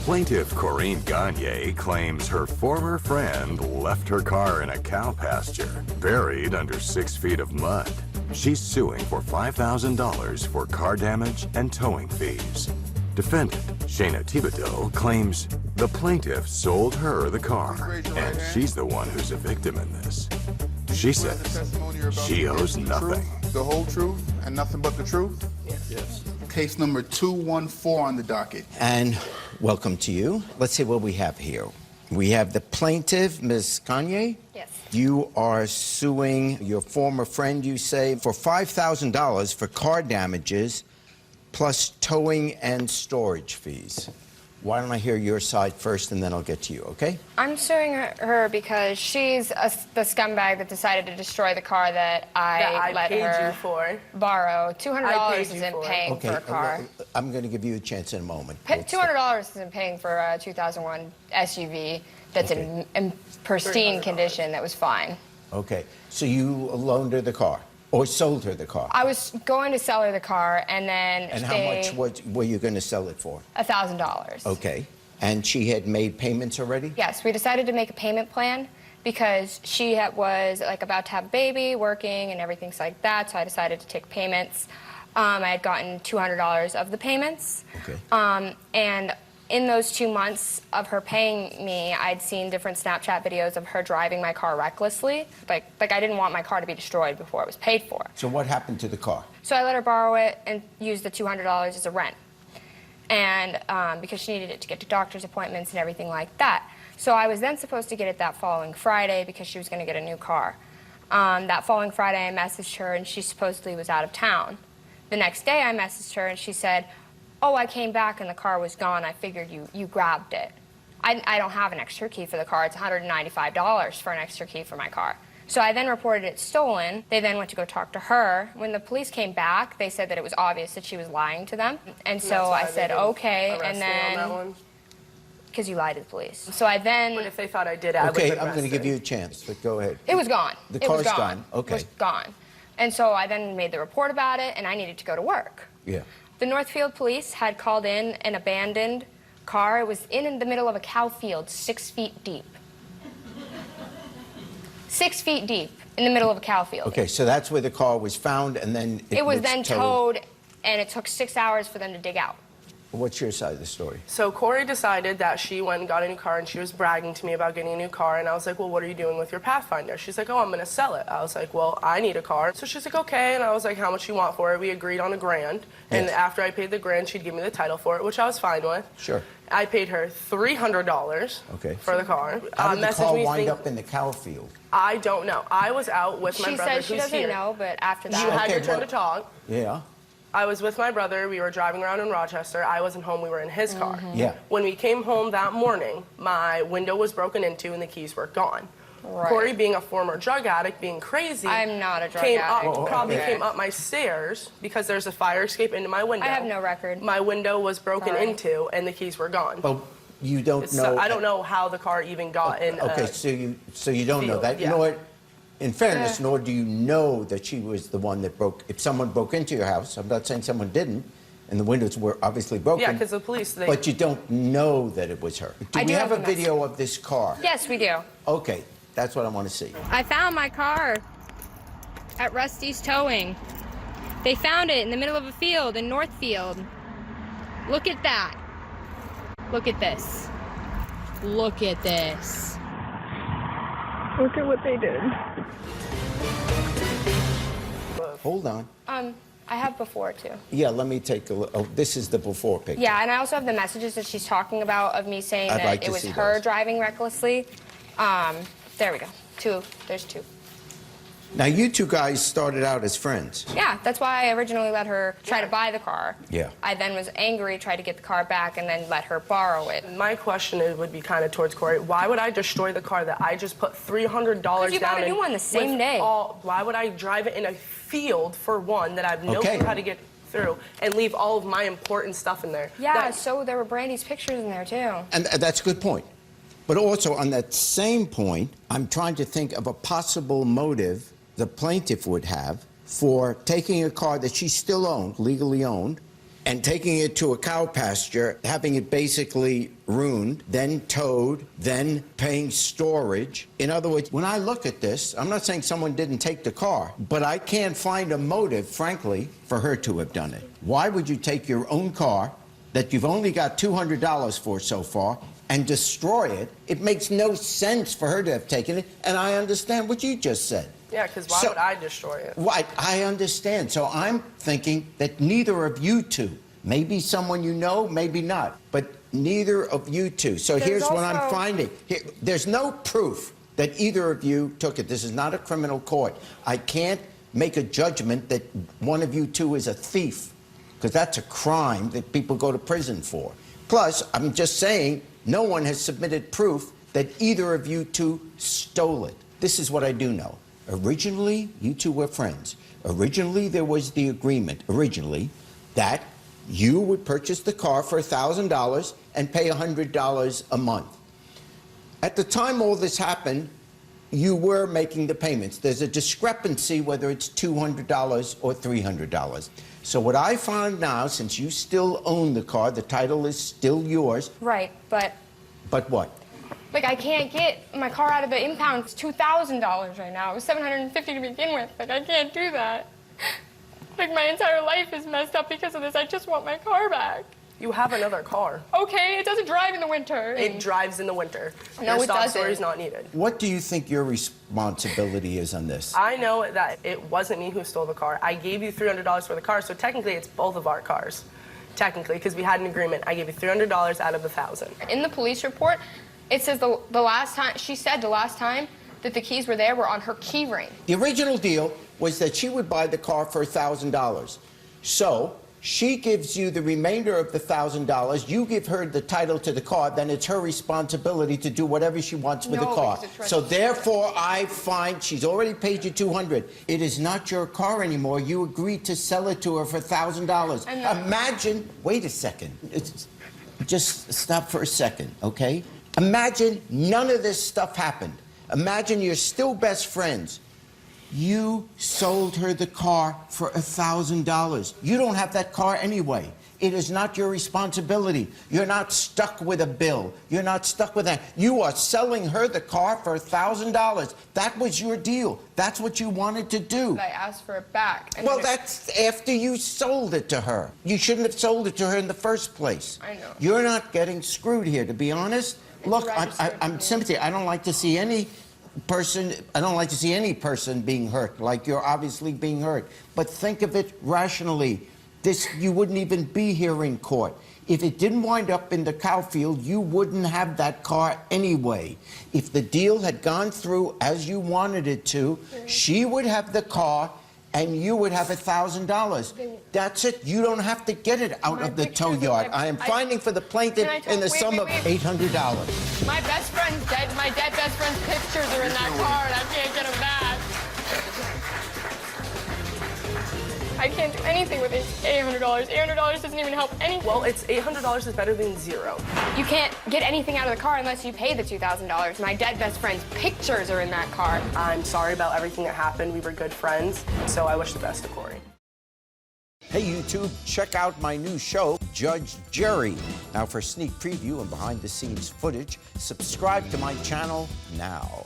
Plaintiff Coreen Gagne claims her former friend left her car in a cow pasture, buried under 6 feet of mud. She's suing for $5,000 for car damage and towing fees. Defendant Shayna Thibedeau claims the plaintiff sold her the car, and she's the one who's a victim in this. She says she owes nothing. The whole truth and nothing but the truth? Yes. Case number 214 on the docket. And welcome to you. Let's see what we have here. We have the plaintiff, Ms. Gagne. Yes. You are suing your former friend, you say, for $5,000 for car damages plus towing and storage fees. Why don't I hear your side first, and then I'll get to you, okay? I'm suing her because she's the scumbag that decided to destroy the car that I let her borrow. $200 isn't paying for a car. I'm going to give you a chance in a moment. $200 isn't paying for a 2001 SUV that's in pristine condition that was fine. Okay, so you loaned her the car, or sold her the car? I was going to sell her the car, and then And how much were you going to sell it for? $1,000. Okay. And she had made payments already? Yes, we decided to make a payment plan because she was like about to have a baby, working, and everything's like that. So I decided to take payments. I had gotten $200 of the payments. Okay. And in those 2 months of her paying me, I'd seen different Snapchat videos of her driving my car recklessly. Like I didn't want my car to be destroyed before it was paid for. So what happened to the car? So I let her borrow it and use the $200 as a rent. And because she needed it to get to doctor's appointments and everything like that. So I was then supposed to get it that following Friday because she was going to get a new car. That following Friday, I messaged her, and she supposedly was out of town. The next day, I messaged her, and she said, "Oh, I came back and the car was gone. I figured you grabbed it." I don't have an extra key for the car. It's $195 for an extra key for my car. So I then reported it stolen. They then went to go talk to her. When the police came back, they said that it was obvious that she was lying to them. And so I said, okay, and then... Because you lied to the police. So I then... But if they thought I did, I would have Okay, been I'm going to give arrested. you a chance, but go ahead. It was gone. The car's gone. Okay. It was gone. And so I then made the report about it, and I needed to go to work. Yeah. The Northfield police had called in an abandoned car. It was in the middle of a cow field, 6 feet deep. 6 feet deep in the middle of a cow field. Okay, so that's where the car was found, and then it was then towed, and it took 6 hours for them to dig out. What's your side of the story? So Corey decided that she went and got a new car, and she was bragging to me about getting a new car, and I was like, well, what are you doing with your Pathfinder? She's like, oh, I'm going to sell it. I was like, well, I need a car. So she's like, okay, and I was like, how much you want for it? We agreed on $1,000, and Yes. after I paid the $1,000, she'd give me the title for it, which I was fine with. Sure. I paid her $300 for the car. How did the car wind up in the cow field? I don't know. I was out with my brother, She says she doesn't know, but after that... You had your turn but- to talk. Yeah. I was with my brother. We were driving around in Rochester. I wasn't home. We were in his car. Yeah. When we came home that morning, my window was broken into and the keys were gone. Right. Corey, being a former drug addict, being crazy, I'm not a drug came addict. up, probably came up my stairs because there's a fire escape into my window. I have no record. My window was broken Sorry. into and the keys were gone. Oh, you don't know. I don't know how the car even got in. Okay, so you don't know field, that. yeah. Nor, in fairness, nor do you know that she was the one that broke. If someone broke into your house, I'm not saying someone didn't, and the windows were obviously broken. Yeah, because the police. But you don't know that it was her. Do we have a video of this car? Yes, we do. Okay, that's what I want to see. I found my car at Rusty's Towing. They found it in the middle of a field in Northfield. Look at that. Look at this. Look at this. Look at what they did. Hold on. I have before too. Yeah, let me take a look. Oh, this is the before picture. Yeah, and I also have the messages that she's talking about of me saying I'd that like it to was see her those. driving recklessly. There we go. Two. There's two. Now, you two guys started out as friends. Yeah, that's why I originally let her try to buy the car. Yeah. I then was angry, tried to get the car back, and then let her borrow it. My question would be kind of towards Corey. Why would I destroy the car that I just put $300 down? You bought a new one the same day. Why would I drive it in a field for one that I have no clue how to get through and leave all of my important stuff in there? Yeah, so there were Brandy's pictures in there too. And that's a good point. But also, on that same point, I'm trying to think of a possible motive the plaintiff would have for taking a car that she still owned, legally owned, and taking it to a cow pasture, having it basically ruined, then towed, then paying storage. In other words, when I look at this, I'm not saying someone didn't take the car, but I can't find a motive, frankly, for her to have done it. Why would you take your own car that you've only got $200 for so far and destroy it? It makes no sense for her to have taken it, and I understand what you just said. Yeah, because why would I destroy it? Right, I understand. So I'm thinking that neither of you two, maybe someone you know, maybe not, but neither of you two. So here's what I'm finding. There's no proof that either of you took it. This is not a criminal court. I can't make a judgment that one of you two is a thief, because that's a crime that people go to prison for. Plus, I'm just saying, no one has submitted proof that either of you two stole it. This is what I do know. Originally, you two were friends. Originally, there was the agreement, that you would purchase the car for $1,000 and pay $100 a month. At the time all this happened, you were making the payments. There's a discrepancy whether it's $200 or $300. So what I found now, since you still own the car, the title is still yours. Right, but... But what? Like, I can't get my car out of the impound. It's $2,000 right now. It was $750 to begin with. Like, I can't do that. Like, my entire life is messed up because of this. I just want my car back. You have another car. Okay, it doesn't drive in the winter. It drives in the winter. No, Your it stop doesn't. story is not needed. What do you think your responsibility is on this? I know that it wasn't me who stole the car. I gave you $300 for the car, so technically it's both of our cars. Technically, because we had an agreement. I gave you $300 out of the $1,000. In the police report, it says the last time, she said the last time that the keys were there were on her key ring. The original deal was that she would buy the car for $1,000. So she gives you the remainder of the $1,000. You give her the title to the car. Then it's her responsibility to do whatever she wants with the car. So therefore, I find she's already paid you $200. It is not your car anymore. You agreed to sell it to her for $1,000. Imagine. Wait a second. Just stop for a second, okay? Imagine none of this stuff happened. Imagine you're still best friends. You sold her the car for $1,000. You don't have that car anyway. It is not your responsibility. You're not stuck with a bill. You're not stuck with that. You are selling her the car for $1,000. That was your deal. That's what you wanted to do. I asked for it back. And well, that's after you sold it to her. You shouldn't have sold it to her in the first place. I know. You're not getting screwed here, to be honest. Look, I'm sympathy. I don't like to see any person being hurt, like you're obviously being hurt. But think of it rationally. You wouldn't even be here in court. If it didn't wind up in the cow field, you wouldn't have that car anyway. If the deal had gone through as you wanted it to, she would have the car and you would have $1,000. That's it. You don't have to get it out of the tow yard. I am finding for the plaintiff in the sum of $800. My best friend's dead. My dead best friend's pictures are in that car, and I can't get them back. I can't do anything with $800. $800 doesn't even help anything. Well, it's $800 is better than zero. You can't get anything out of the car unless you pay the $2,000. My dead best friend's pictures are in that car. I'm sorry about everything that happened. We were good friends, so I wish the best to Corey. Hey, YouTube, check out my new show, Judge Jerry. Now, for sneak preview and behind-the-scenes footage, subscribe to my channel now.